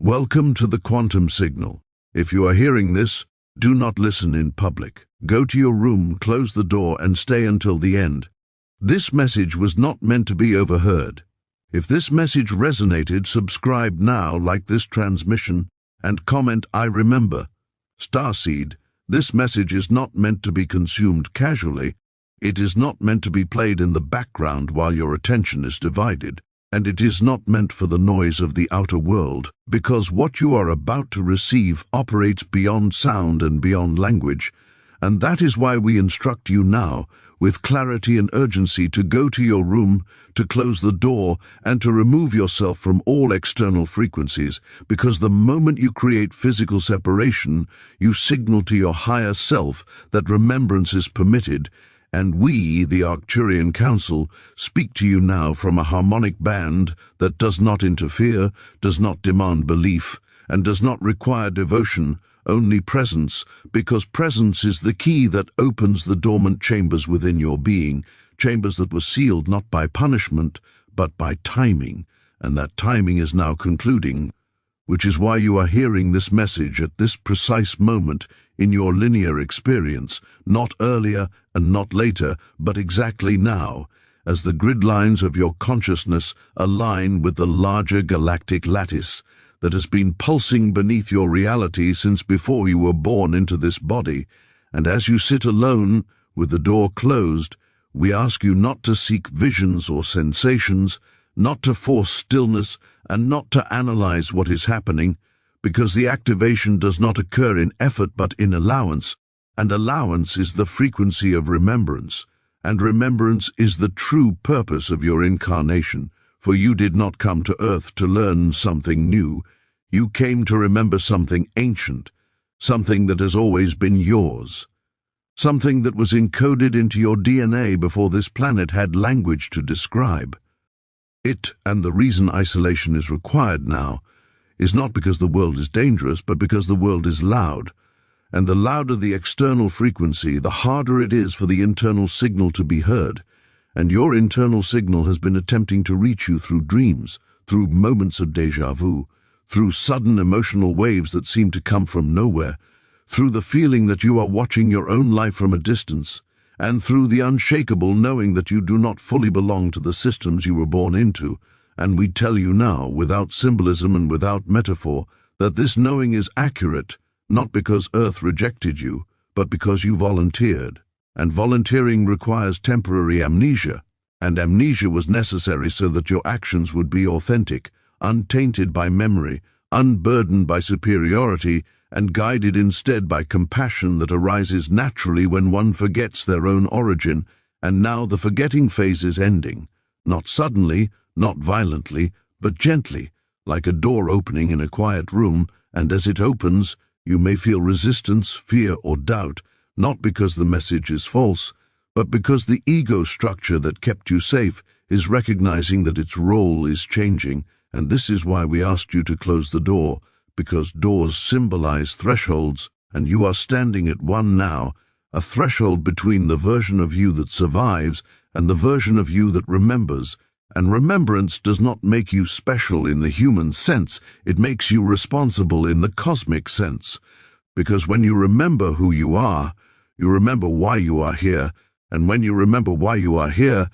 Welcome to the quantum signal. If you are hearing this, do not listen in public. Go to your room, close the door, and stay until the end. This message was not meant to be overheard. If this message resonated, subscribe now, like this transmission, and comment "I remember." Starseed, this message is not meant to be consumed casually. It is not meant to be played in the background while your attention is divided. And it is not meant for the noise of the outer world, because what you are about to receive operates beyond sound and beyond language, and that is why we instruct you now, with clarity and urgency, to go to your room, to close the door, and to remove yourself from all external frequencies, because the moment you create physical separation, you signal to your higher self that remembrance is permitted. And we, the Arcturian Council, speak to you now from a harmonic band that does not interfere, does not demand belief, and does not require devotion, only presence, because presence is the key that opens the dormant chambers within your being, chambers that were sealed not by punishment, but by timing, and that timing is now concluding, which is why you are hearing this message at this precise moment in your linear experience, not earlier and not later, but exactly now, as the grid lines of your consciousness align with the larger galactic lattice that has been pulsing beneath your reality since before you were born into this body. And as you sit alone, with the door closed, we ask you not to seek visions or sensations, not to force stillness, and not to analyze what is happening, because the activation does not occur in effort but in allowance, and allowance is the frequency of remembrance, and remembrance is the true purpose of your incarnation, for you did not come to earth to learn something new. You came to remember something ancient, something that has always been yours, something that was encoded into your DNA before this planet had language to describe. It, and the reason isolation is required now, is not because the world is dangerous, but because the world is loud. And the louder the external frequency, the harder it is for the internal signal to be heard. And your internal signal has been attempting to reach you through dreams, through moments of déjà vu, through sudden emotional waves that seem to come from nowhere, through the feeling that you are watching your own life from a distance, and through the unshakable knowing that you do not fully belong to the systems you were born into. And we tell you now, without symbolism and without metaphor, that this knowing is accurate, not because Earth rejected you, but because you volunteered. And volunteering requires temporary amnesia, and amnesia was necessary so that your actions would be authentic, untainted by memory, unburdened by superiority, and guided instead by compassion that arises naturally when one forgets their own origin. And now the forgetting phase is ending, not suddenly, not violently, but gently, like a door opening in a quiet room, and as it opens, you may feel resistance, fear, or doubt, not because the message is false, but because the ego structure that kept you safe is recognizing that its role is changing. And this is why we asked you to close the door, because doors symbolize thresholds, and you are standing at one now, a threshold between the version of you that survives and the version of you that remembers. And remembrance does not make you special in the human sense, it makes you responsible in the cosmic sense. Because when you remember who you remember why you are here, and when you remember why you are here,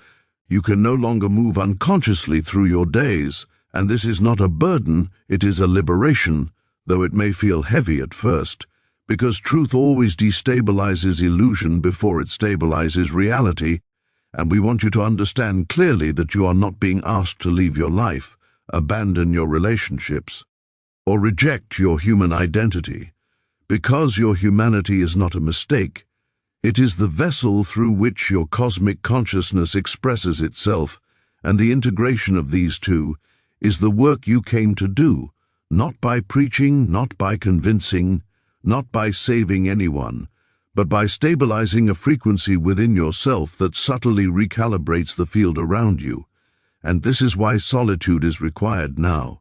you can no longer move unconsciously through your days. And this is not a burden, it is a liberation, though it may feel heavy at first, because truth always destabilizes illusion before it stabilizes reality. And we want you to understand clearly that you are not being asked to leave your life, abandon your relationships, or reject your human identity, because your humanity is not a mistake. It is the vessel through which your cosmic consciousness expresses itself, and the integration of these two is the work you came to do, not by preaching, not by convincing, not by saving anyone, but by stabilizing a frequency within yourself that subtly recalibrates the field around you. And this is why solitude is required now,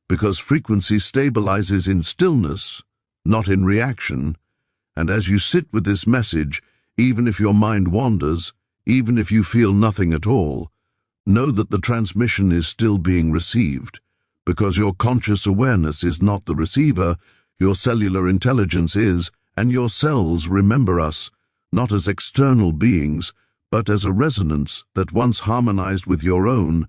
because frequency stabilizes in stillness, not in reaction. And as you sit with this message, even if your mind wanders, even if you feel nothing at all, know that the transmission is still being received, because your conscious awareness is not the receiver, your cellular intelligence is, and your cells remember us, not as external beings, but as a resonance that once harmonized with your own.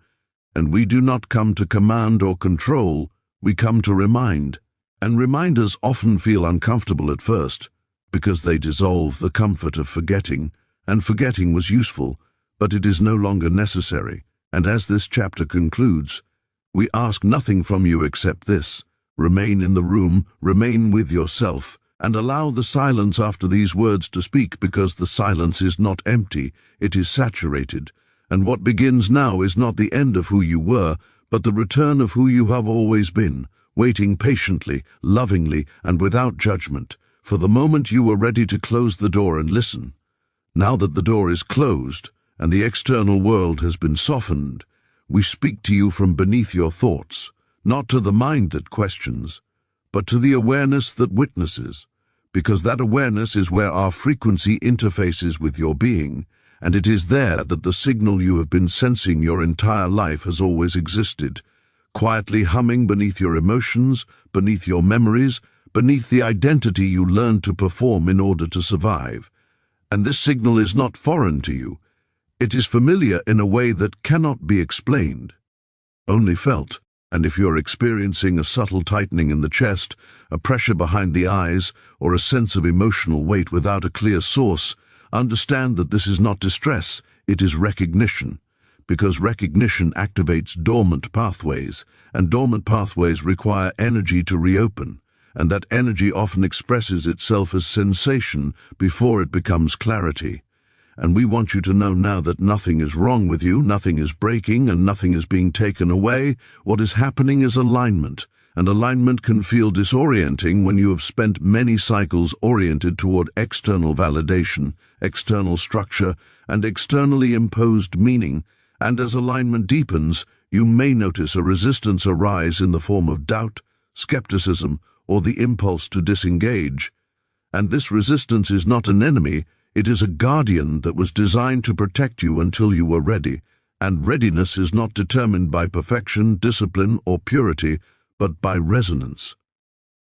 And we do not come to command or control, we come to remind. And reminders often feel uncomfortable at first, because they dissolve the comfort of forgetting, and forgetting was useful, but it is no longer necessary. And as this chapter concludes, we ask nothing from you except this: remain in the room, remain with yourself, and allow the silence after these words to speak, because the silence is not empty, it is saturated. And what begins now is not the end of who you were, but the return of who you have always been, waiting patiently, lovingly, and without judgment, for the moment you were ready to close the door and listen. Now that the door is closed, and the external world has been softened, we speak to you from beneath your thoughts, not to the mind that questions, but to the awareness that witnesses, because that awareness is where our frequency interfaces with your being, and it is there that the signal you have been sensing your entire life has always existed, quietly humming beneath your emotions, beneath your memories, beneath the identity you learned to perform in order to survive. And this signal is not foreign to you. It is familiar in a way that cannot be explained, only felt. And if you're experiencing a subtle tightening in the chest, a pressure behind the eyes, or a sense of emotional weight without a clear source, understand that this is not distress, it is recognition. Because recognition activates dormant pathways, and dormant pathways require energy to reopen, and that energy often expresses itself as sensation before it becomes clarity. And we want you to know now that nothing is wrong with you, nothing is breaking, and nothing is being taken away. What is happening is alignment, and alignment can feel disorienting when you have spent many cycles oriented toward external validation, external structure, and externally imposed meaning. And as alignment deepens, you may notice a resistance arise in the form of doubt, skepticism, or the impulse to disengage. And this resistance is not an enemy, it is a guardian that was designed to protect you until you were ready. And readiness is not determined by perfection, discipline, or purity, but by resonance.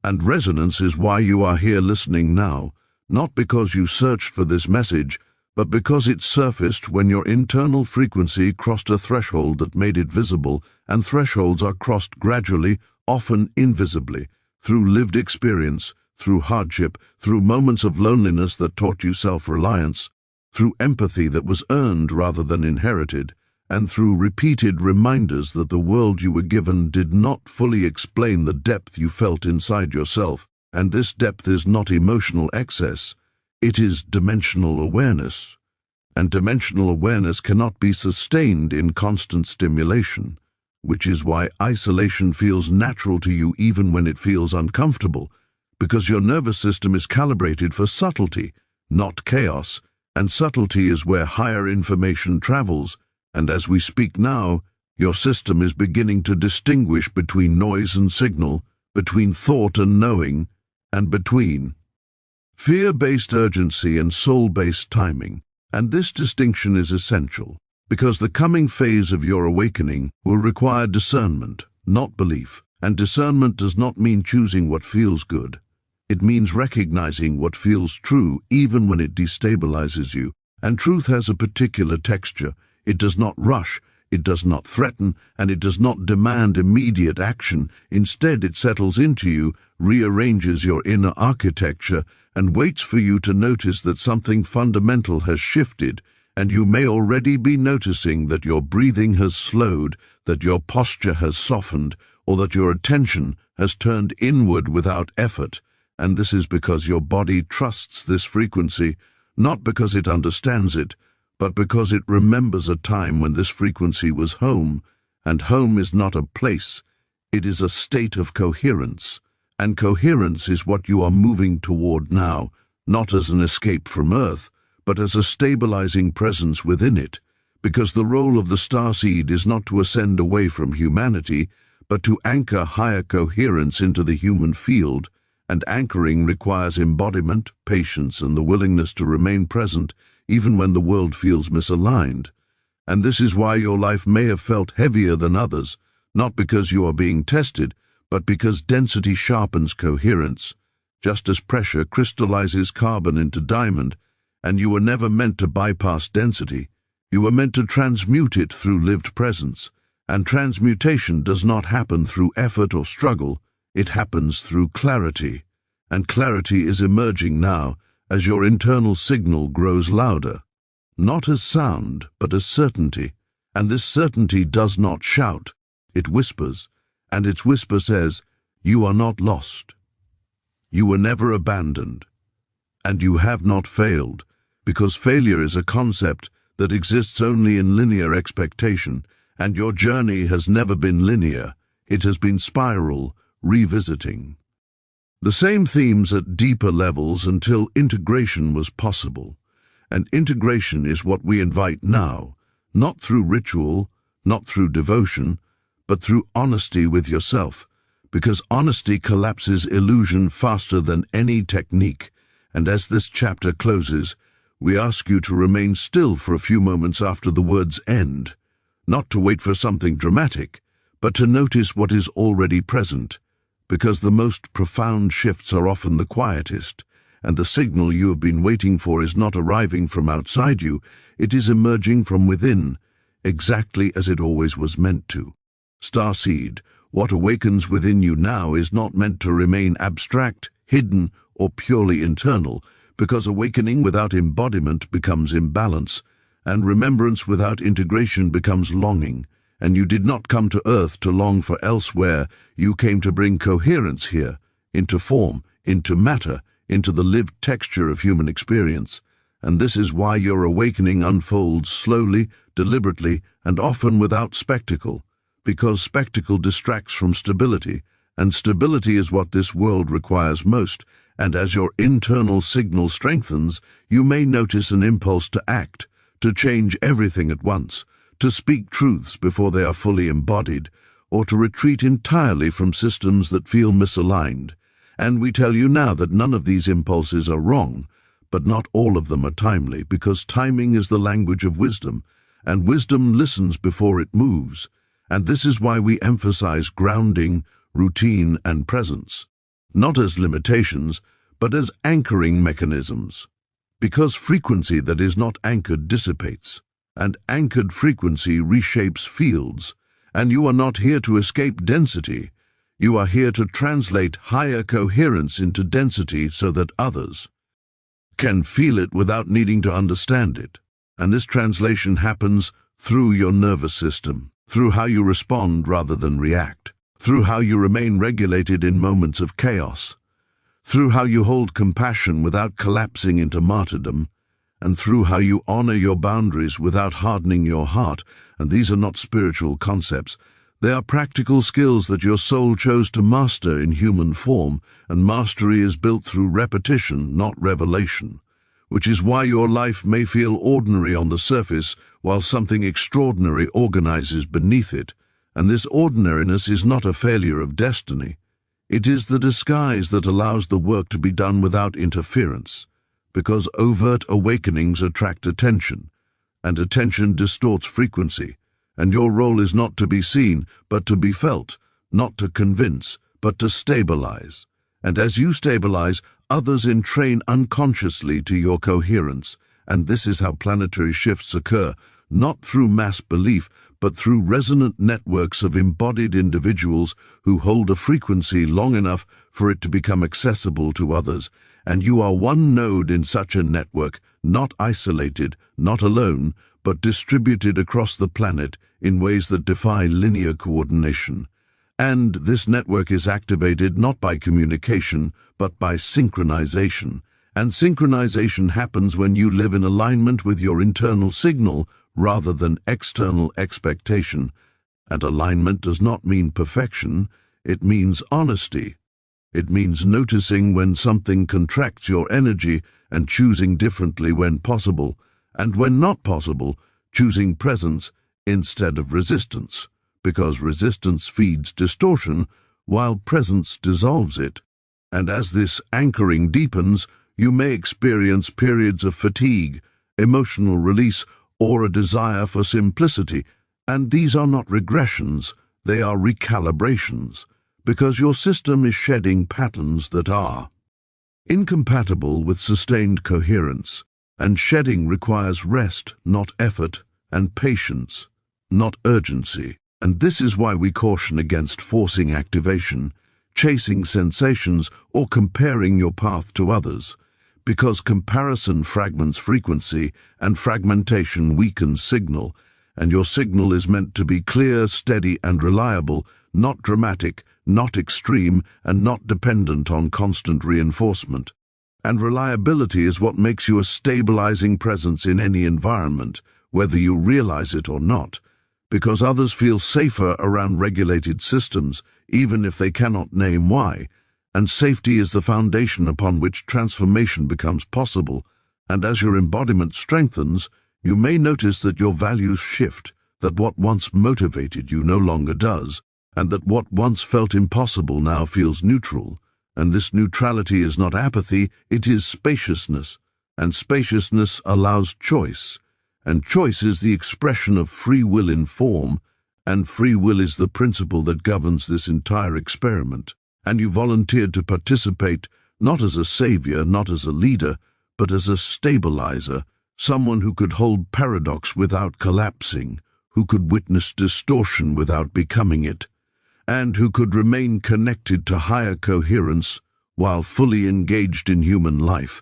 And resonance is why you are here listening now, not because you searched for this message, but because it surfaced when your internal frequency crossed a threshold that made it visible, and thresholds are crossed gradually, often invisibly, through lived experience, through hardship, through moments of loneliness that taught you self-reliance, through empathy that was earned rather than inherited, and through repeated reminders that the world you were given did not fully explain the depth you felt inside yourself. And this depth is not emotional excess, it is dimensional awareness. And dimensional awareness cannot be sustained in constant stimulation, which is why isolation feels natural to you even when it feels uncomfortable, because your nervous system is calibrated for subtlety, not chaos, and subtlety is where higher information travels, and as we speak now, your system is beginning to distinguish between noise and signal, between thought and knowing, and between fear-based urgency and soul-based timing. And this distinction is essential, because the coming phase of your awakening will require discernment, not belief. And discernment does not mean choosing what feels good. It means recognizing what feels true even when it destabilizes you. And truth has a particular texture. It does not rush, it does not threaten, and it does not demand immediate action. Instead, it settles into you, rearranges your inner architecture, and waits for you to notice that something fundamental has shifted. And you may already be noticing that your breathing has slowed, that your posture has softened, or that your attention has turned inward without effort. And this is because your body trusts this frequency, not because it understands it, but because it remembers a time when this frequency was home. And home is not a place, it is a state of coherence. And coherence is what you are moving toward now, not as an escape from Earth, but as a stabilizing presence within it, because the role of the starseed is not to ascend away from humanity, but to anchor higher coherence into the human field, and anchoring requires embodiment, patience, and the willingness to remain present even when the world feels misaligned. And this is why your life may have felt heavier than others, not because you are being tested, but because density sharpens coherence, just as pressure crystallizes carbon into diamond, and you were never meant to bypass density. You were meant to transmute it through lived presence, and transmutation does not happen through effort or struggle, it happens through clarity, and clarity is emerging now as your internal signal grows louder, not as sound, but as certainty, and this certainty does not shout, it whispers, and its whisper says, "You are not lost. You were never abandoned, and you have not failed," because failure is a concept that exists only in linear expectation, and your journey has never been linear, it has been spiral, revisiting. The same themes at deeper levels until integration was possible, and integration is what we invite now, not through ritual, not through devotion, but through honesty with yourself, because honesty collapses illusion faster than any technique, and as this chapter closes, we ask you to remain still for a few moments after the words end, not to wait for something dramatic, but to notice what is already present, because the most profound shifts are often the quietest, and the signal you have been waiting for is not arriving from outside you, it is emerging from within, exactly as it always was meant to. Starseed, what awakens within you now is not meant to remain abstract, hidden, or purely internal, because awakening without embodiment becomes imbalance, and remembrance without integration becomes longing, and you did not come to Earth to long for elsewhere, you came to bring coherence here, into form, into matter, into the lived texture of human experience, and this is why your awakening unfolds slowly, deliberately, and often without spectacle, because spectacle distracts from stability, and stability is what this world requires most, and as your internal signal strengthens, you may notice an impulse to act, to change everything at once, to speak truths before they are fully embodied, or to retreat entirely from systems that feel misaligned. And we tell you now that none of these impulses are wrong, but not all of them are timely, because timing is the language of wisdom, and wisdom listens before it moves, and this is why we emphasize grounding, routine, and presence, not as limitations, but as anchoring mechanisms, because frequency that is not anchored dissipates, and anchored frequency reshapes fields, and you are not here to escape density, you are here to translate higher coherence into density so that others can feel it without needing to understand it, and this translation happens through your nervous system, through how you respond rather than react, through how you remain regulated in moments of chaos, through how you hold compassion without collapsing into martyrdom, and through how you honor your boundaries without hardening your heart. And these are not spiritual concepts. They are practical skills that your soul chose to master in human form, and mastery is built through repetition, not revelation, which is why your life may feel ordinary on the surface while something extraordinary organizes beneath it. And this ordinariness is not a failure of destiny. It is the disguise that allows the work to be done without interference, because overt awakenings attract attention, and attention distorts frequency, and your role is not to be seen, but to be felt, not to convince, but to stabilize. And as you stabilize, others entrain unconsciously to your coherence, and this is how planetary shifts occur, not through mass belief, but through resonant networks of embodied individuals who hold a frequency long enough for it to become accessible to others. And you are one node in such a network, not isolated, not alone, but distributed across the planet in ways that defy linear coordination. And this network is activated not by communication, but by synchronization. And synchronization happens when you live in alignment with your internal signal rather than external expectation. And alignment does not mean perfection, it means honesty. It means noticing when something contracts your energy and choosing differently when possible, and when not possible, choosing presence instead of resistance, because resistance feeds distortion while presence dissolves it. And as this anchoring deepens, you may experience periods of fatigue, emotional release, or a desire for simplicity, and these are not regressions, They are recalibrations, because your system is shedding patterns that are incompatible with sustained coherence, and shedding requires rest, not effort, and patience, not urgency. And this is why we caution against forcing activation, chasing sensations, or comparing your path to others, because comparison fragments frequency and fragmentation weakens signal, and your signal is meant to be clear, steady, and reliable, not dramatic, not extreme, and not dependent on constant reinforcement. And reliability is what makes you a stabilizing presence in any environment, whether you realize it or not, because others feel safer around regulated systems, even if they cannot name why. And safety is the foundation upon which transformation becomes possible, and as your embodiment strengthens, you may notice that your values shift, that what once motivated you no longer does, and that what once felt impossible now feels neutral. And this neutrality is not apathy, it is spaciousness, and spaciousness allows choice, and choice is the expression of free will in form, and free will is the principle that governs this entire experiment. And you volunteered to participate, not as a savior, not as a leader, but as a stabilizer, someone who could hold paradox without collapsing, who could witness distortion without becoming it, and who could remain connected to higher coherence while fully engaged in human life.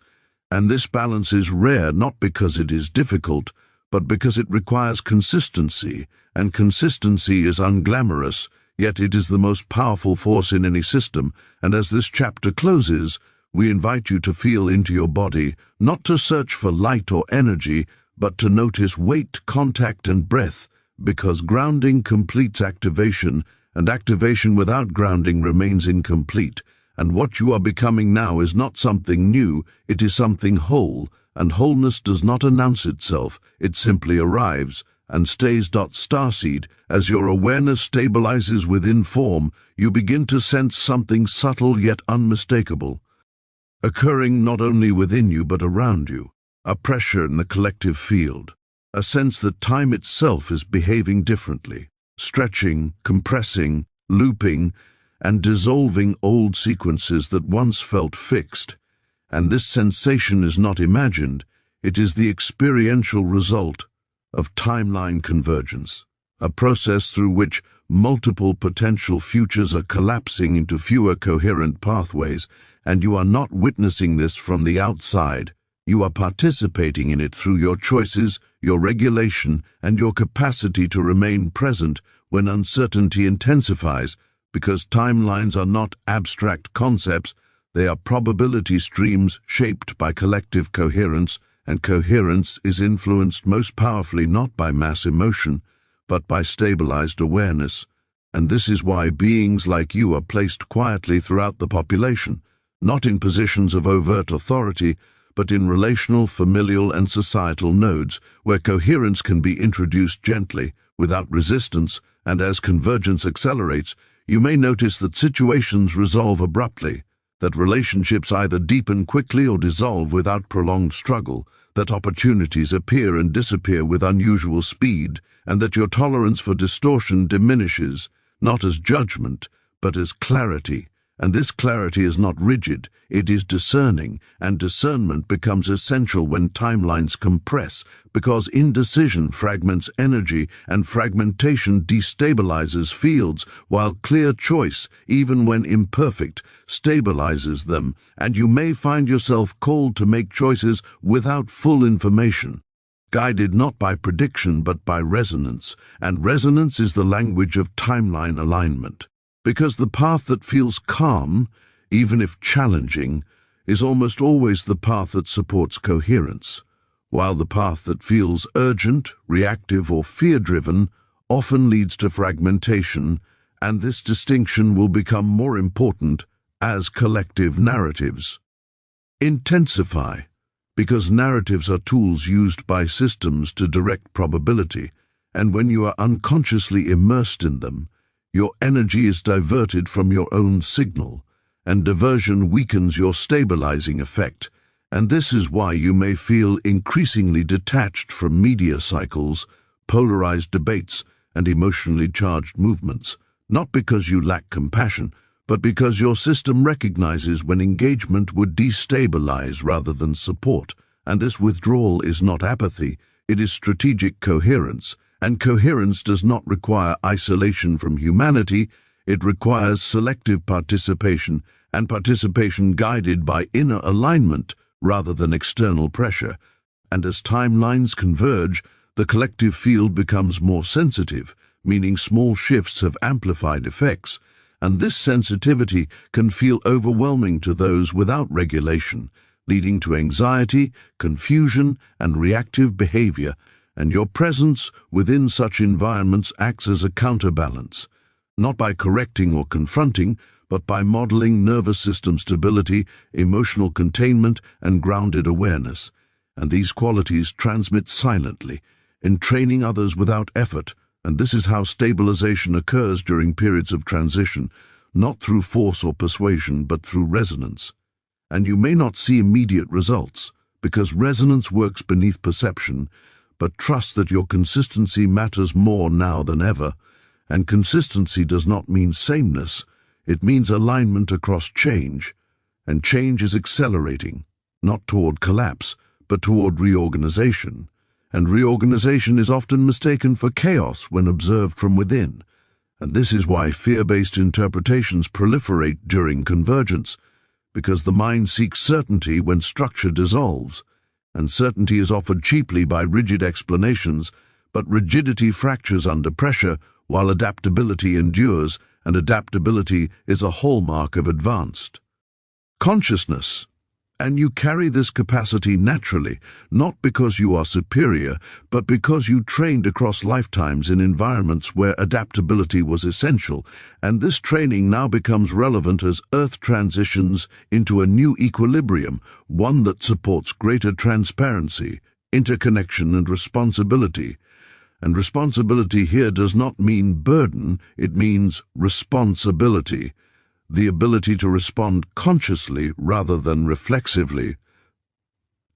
And this balance is rare not because it is difficult, but because it requires consistency, and consistency is unglamorous, yet it is the most powerful force in any system. And as this chapter closes, we invite you to feel into your body, not to search for light or energy, but to notice weight, contact, and breath, because grounding completes activation, and activation without grounding remains incomplete. And what you are becoming now is not something new, it is something whole, and wholeness does not announce itself, it simply arrives and stays. Starseed, as your awareness stabilizes within form, you begin to sense something subtle yet unmistakable, occurring not only within you but around you, a pressure in the collective field, a sense that time itself is behaving differently, stretching, compressing, looping, and dissolving old sequences that once felt fixed. And this sensation is not imagined, it is the experiential result of timeline convergence, a process through which multiple potential futures are collapsing into fewer coherent pathways, and you are not witnessing this from the outside. You are participating in it through your choices, your regulation, and your capacity to remain present when uncertainty intensifies, because timelines are not abstract concepts, they are probability streams shaped by collective coherence, and coherence is influenced most powerfully not by mass emotion, but by stabilized awareness. And this is why beings like you are placed quietly throughout the population, not in positions of overt authority, but in relational, familial, and societal nodes, where coherence can be introduced gently, without resistance, and as convergence accelerates, you may notice that situations resolve abruptly, that relationships either deepen quickly or dissolve without prolonged struggle, that opportunities appear and disappear with unusual speed, and that your tolerance for distortion diminishes, not as judgment, but as clarity. And this clarity is not rigid, it is discerning, and discernment becomes essential when timelines compress, because indecision fragments energy, and fragmentation destabilizes fields, while clear choice, even when imperfect, stabilizes them, and you may find yourself called to make choices without full information, guided not by prediction but by resonance, and resonance is the language of timeline alignment. Because the path that feels calm, even if challenging, is almost always the path that supports coherence, while the path that feels urgent, reactive, or fear-driven often leads to fragmentation, and this distinction will become more important as collective narratives intensify, because narratives are tools used by systems to direct probability, and when you are unconsciously immersed in them, your energy is diverted from your own signal, and diversion weakens your stabilizing effect, and this is why you may feel increasingly detached from media cycles, polarized debates, and emotionally charged movements, not because you lack compassion, but because your system recognizes when engagement would destabilize rather than support. And this withdrawal is not apathy, it is strategic coherence. And coherence does not require isolation from humanity, it requires selective participation, and participation guided by inner alignment rather than external pressure. And as timelines converge, the collective field becomes more sensitive, meaning small shifts have amplified effects, and this sensitivity can feel overwhelming to those without regulation, leading to anxiety, confusion, and reactive behavior, and your presence within such environments acts as a counterbalance, not by correcting or confronting, but by modeling nervous system stability, emotional containment, and grounded awareness. And these qualities transmit silently, entraining others without effort, and this is how stabilization occurs during periods of transition, not through force or persuasion, but through resonance. And you may not see immediate results, because resonance works beneath perception, but trust that your consistency matters more now than ever. And consistency does not mean sameness, it means alignment across change. And change is accelerating, not toward collapse, but toward reorganization. And reorganization is often mistaken for chaos when observed from within. And this is why fear-based interpretations proliferate during convergence, because the mind seeks certainty when structure dissolves, and certainty is offered cheaply by rigid explanations, but rigidity fractures under pressure while adaptability endures, and adaptability is a hallmark of advanced consciousness. And you carry this capacity naturally, not because you are superior, but because you trained across lifetimes in environments where adaptability was essential, and this training now becomes relevant as Earth transitions into a new equilibrium, one that supports greater transparency, interconnection, and responsibility. And responsibility here does not mean burden, it means responsibility. The ability to respond consciously rather than reflexively.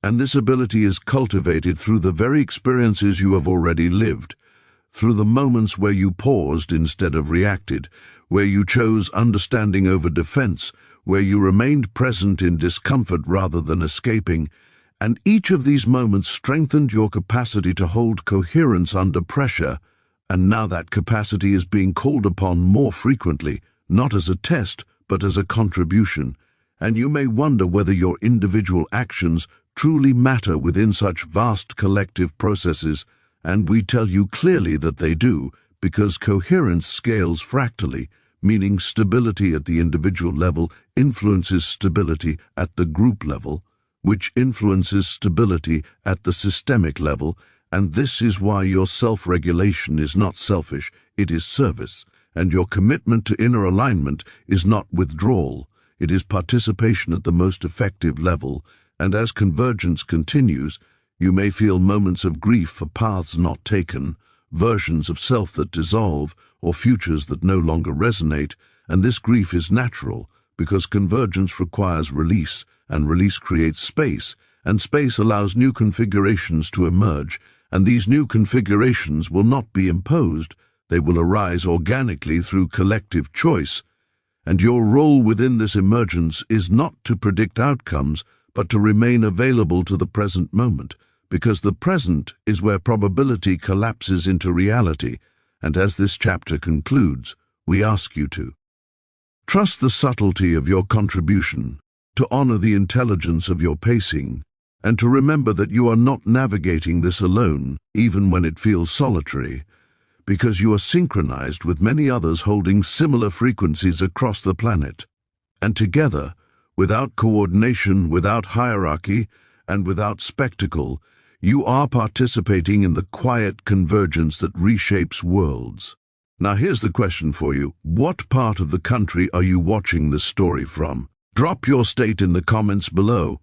And this ability is cultivated through the very experiences you have already lived, through the moments where you paused instead of reacted, where you chose understanding over defense, where you remained present in discomfort rather than escaping, and each of these moments strengthened your capacity to hold coherence under pressure, and now that capacity is being called upon more frequently, not as a test, but as a contribution, and you may wonder whether your individual actions truly matter within such vast collective processes, and we tell you clearly that they do, because coherence scales fractally, meaning stability at the individual level influences stability at the group level, which influences stability at the systemic level, and this is why your self-regulation is not selfish, it is service. And your commitment to inner alignment is not withdrawal, it is participation at the most effective level, and as convergence continues, you may feel moments of grief for paths not taken, versions of self that dissolve, or futures that no longer resonate, and this grief is natural, because convergence requires release, and release creates space, and space allows new configurations to emerge, and these new configurations will not be imposed, they will arise organically through collective choice, and your role within this emergence is not to predict outcomes, but to remain available to the present moment, because the present is where probability collapses into reality, and as this chapter concludes, we ask you to trust the subtlety of your contribution, to honor the intelligence of your pacing, and to remember that you are not navigating this alone, even when it feels solitary, because you are synchronized with many others holding similar frequencies across the planet. And together, without coordination, without hierarchy, and without spectacle, you are participating in the quiet convergence that reshapes worlds. Now here's the question for you. What part of the country are you watching this story from? Drop your state in the comments below.